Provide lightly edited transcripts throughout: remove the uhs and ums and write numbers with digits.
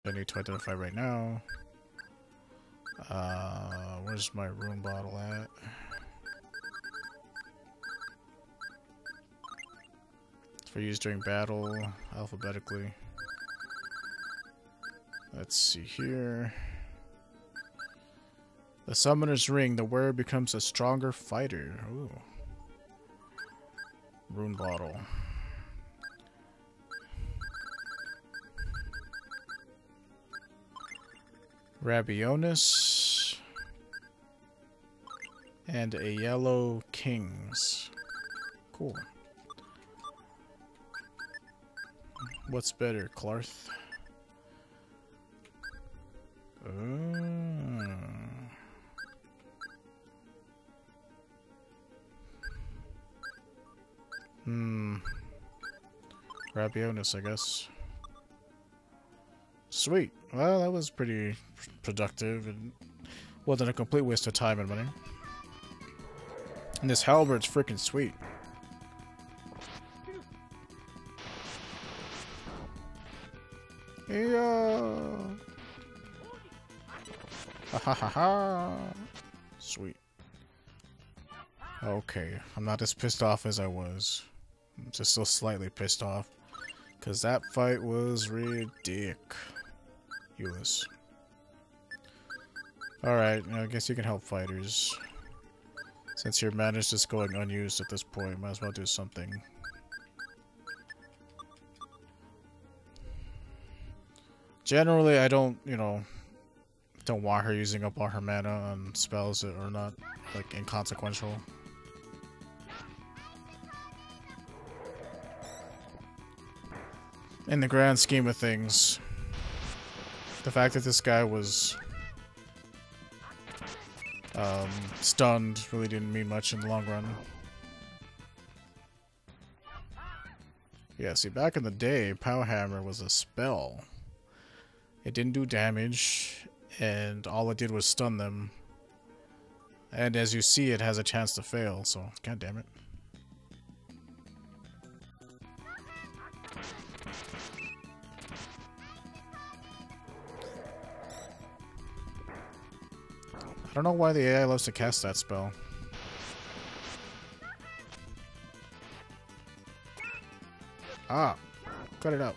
I need to identify right now. Where's my rune bottle at? It's for use during battle, alphabetically. Let's see here. The summoner's ring, the wearer becomes a stronger fighter. Ooh. Rune bottle. Rabionis. And a yellow kings. Cool. What's better, Clarth? Rabionis, I guess. Sweet. Well, that was pretty productive and wasn't a complete waste of time and money. And this halberd's freaking sweet. Yeah. Ha ha ha ha. Sweet. Okay, I'm not as pissed off as I was. I'm just still slightly pissed off. Because that fight was ridiculous. Alright, I guess you can help fighters. Since your mana is just going unused at this point, might as well do something. Generally, I don't, don't want her using up all her mana on spells that are not, like, inconsequential. In the grand scheme of things, the fact that this guy was stunned really didn't mean much in the long run. Yeah, see, back in the day, Pow Hammer was a spell. It didn't do damage, and all it did was stun them. And as you see, it has a chance to fail, so god damn it. I don't know why the AI loves to cast that spell. Ah, cut it out.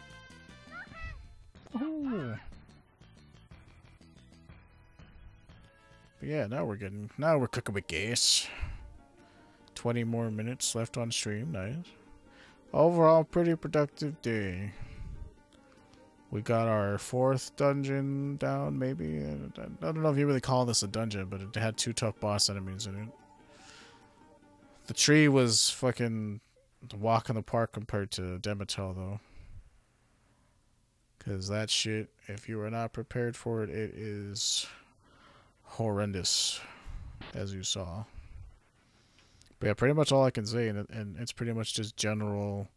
Ooh. But yeah, now we're cooking with gas. 20 more minutes left on stream, nice. Overall, pretty productive day. We got our 4th dungeon down, maybe. I don't know if you really call this a dungeon, but it had 2 tough boss enemies in it. The tree was fucking a walk in the park compared to Demetel, though. Because that shit, if you are not prepared for it, it is horrendous, as you saw. But yeah, pretty much all I can say, and it's pretty much just general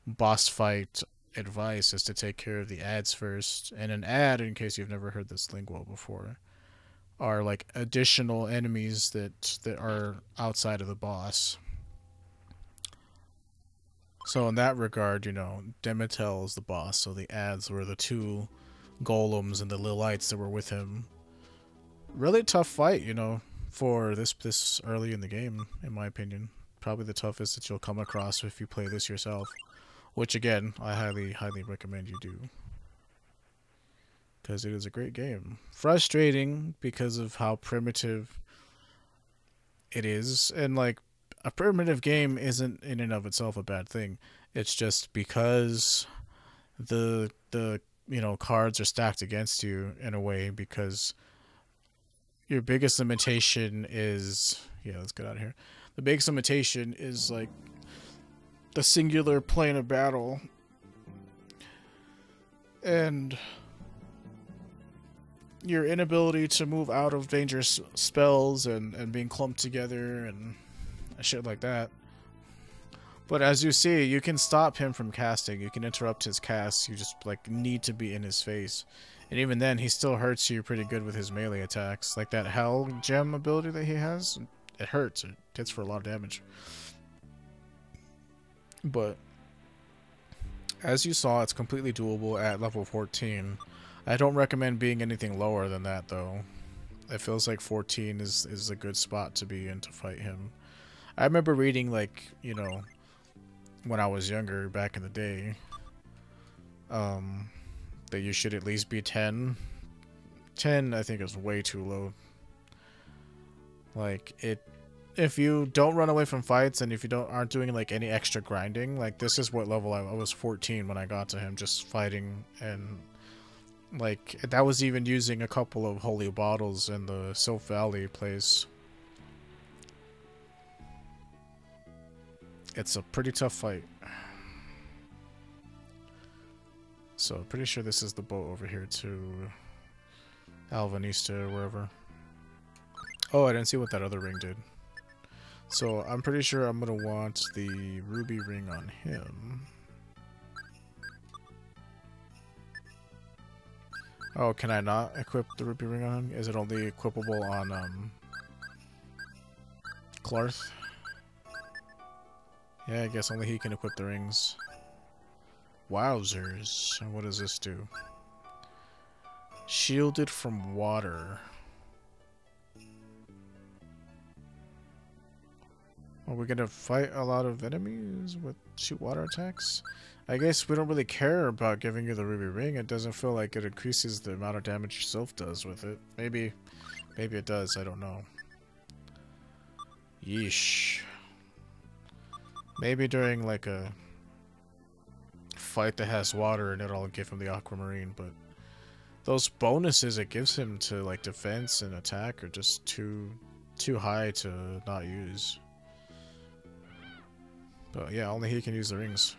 boss fight advice, is to take care of the ads first. And an ad, in case you've never heard this lingo before, are like additional enemies that are outside of the boss. So in that regard, Demetel is the boss, so the ads were the 2 golems and the Lilites that were with him. Really tough fight, for this early in the game, in my opinion. Probably the toughest that you'll come across if you play this yourself. Which, again, I highly, highly recommend you do. Because it is a great game. Frustrating because of how primitive it is. And, like, a primitive game isn't in and of itself a bad thing. It's just because the cards are stacked against you in a way, because your biggest limitation is... Yeah, let's get out of here. The biggest limitation is, like, the singular plane of battle. And your inability to move out of dangerous spells and being clumped together and shit like that. But as you see, you can stop him from casting. You can interrupt his cast. You just, like, need to be in his face. And even then, he still hurts you pretty good with his melee attacks. Like that Hell Gem ability that he has. It hurts. It hits for a lot of damage. But as you saw, it's completely doable at level 14. I don't recommend being anything lower than that, though. It feels like 14 is a good spot to be in to fight him. I remember reading, like, you know, when I was younger, back in the day, that you should at least be 10. 10, I think, is way too low. Like, if you don't run away from fights and if you aren't doing, like, any extra grinding, like, this is what level I was 14 when I got to him, just fighting, and, like, that was even using a couple of holy bottles in the Sylph Valley place. It's a pretty tough fight. So, pretty sure this is the boat over here to Alvanista or wherever. Oh, I didn't see what that other ring did. So, I'm pretty sure I'm going to want the ruby ring on him. Oh, can I not equip the ruby ring on him? Is it only equipable on, Clarth? Yeah, I guess only he can equip the rings. Wowzers. And what does this do? Shielded from water. Are we gonna fight a lot of enemies with shoot water attacks? I guess we don't really care about giving you the ruby ring. It doesn't feel like it increases the amount of damage yourself does with it. Maybe it does. I don't know. Yeesh. Maybe during like a fight that has water and it'll give him the aquamarine, but those bonuses it gives him to like defense and attack are just too high to not use. But yeah, only he can use the rings.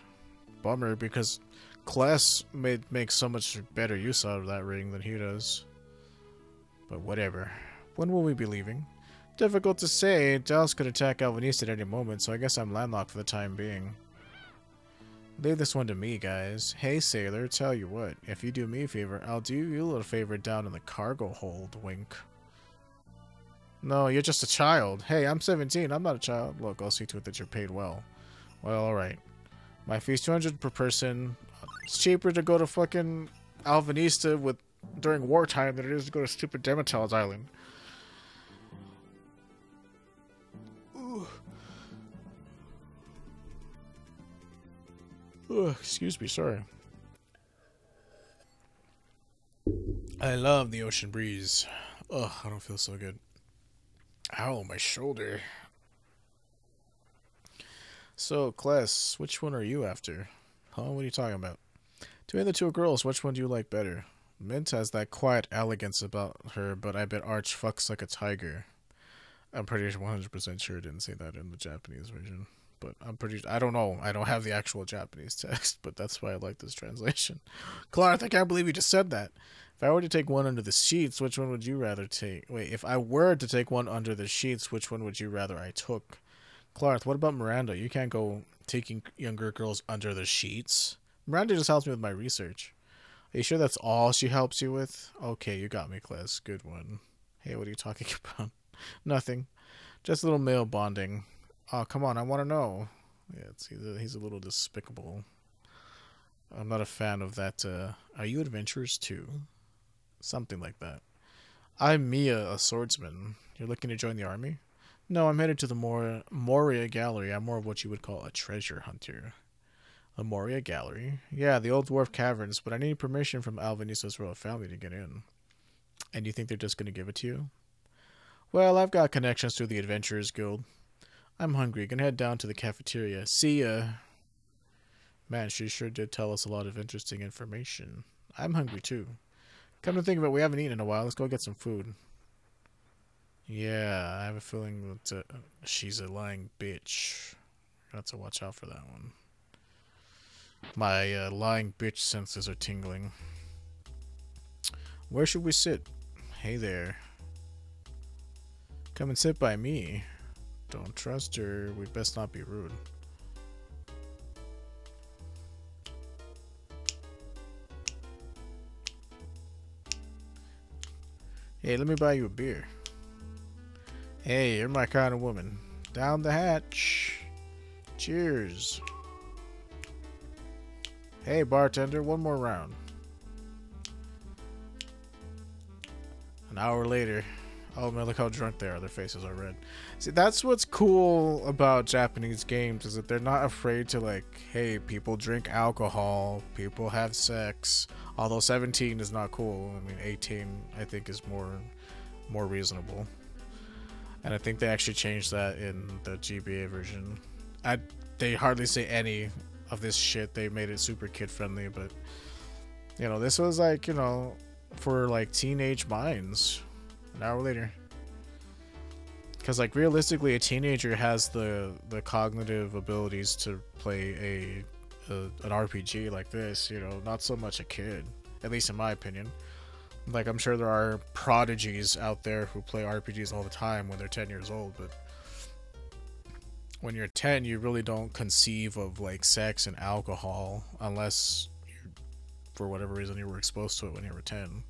Bummer, because Class makes so much better use out of that ring than he does. But whatever. When will we be leaving? Difficult to say. Dallas could attack Alvanista at any moment, so I guess I'm landlocked for the time being. Leave this one to me, guys. Hey, sailor, tell you what. If you do me a favor, I'll do you a little favor down in the cargo hold, wink. No, you're just a child. Hey, I'm 17. I'm not a child. Look, I'll see to it that you're paid well. Well, alright. My fee's 200 per person. It's cheaper to go to fucking Alvanista during wartime than it is to go to stupid Demetel's Island. Excuse me, sorry. I love the ocean breeze. Ugh, I don't feel so good. Ow, my shoulder. So, class, which one are you after? Huh? What are you talking about? Between the two girls, which one do you like better? Mint has that quiet elegance about her, but I bet Arch fucks like a tiger. I'm pretty 100% sure it didn't say that in the Japanese version. But I'm pretty... I don't know. I don't have the actual Japanese text, but that's why I like this translation. Clarth, I can't believe you just said that. If I were to take one under the sheets, which one would you rather take? Wait, if I were to take one under the sheets, which one would you rather I took? Clarth, what about Miranda? You can't go taking younger girls under the sheets. Miranda just helps me with my research. Are you sure that's all she helps you with? Okay, you got me, class. Good one. Hey, what are you talking about? Nothing. Just a little male bonding. Oh, come on, I want to know. Yeah, he's a little despicable. I'm not a fan of that. Are you adventurers too? Something like that. I'm Mia, a swordsman. You're looking to join the army? No, I'm headed to the Moria Gallery. I'm more of what you would call a treasure hunter. A Moria Gallery? Yeah, the old dwarf caverns, but I need permission from Alvanista's royal family to get in. And you think they're just going to give it to you? Well, I've got connections to the Adventurers Guild. I'm hungry. Gonna head down to the cafeteria. See ya. Man, she sure did tell us a lot of interesting information. I'm hungry too. Come to think of it, we haven't eaten in a while. Let's go get some food. Yeah, I have a feeling that she's a lying bitch. Got to watch out for that one. My lying bitch senses are tingling. Where should we sit? Hey there. Come and sit by me. Don't trust her. We'd best not be rude. Hey, let me buy you a beer. Hey, you're my kind of woman. Down the hatch. Cheers. Hey, bartender, one more round. An hour later, oh man, look how drunk they are. Their faces are red. See, that's what's cool about Japanese games, is that they're not afraid to, like, hey, people drink alcohol, people have sex. Although 17 is not cool. I mean, 18 I think is more reasonable. And I think they actually changed that in the GBA version. They hardly say any of this shit. They made it super kid friendly, but you know, this was like, you know, for like teenage minds. An hour later. Because like realistically, a teenager has the cognitive abilities to play an RPG like this, you know, not so much a kid, at least in my opinion. Like, I'm sure there are prodigies out there who play RPGs all the time when they're 10 years old, but when you're 10, you really don't conceive of like sex and alcohol unless you, for whatever reason, you were exposed to it when you were 10.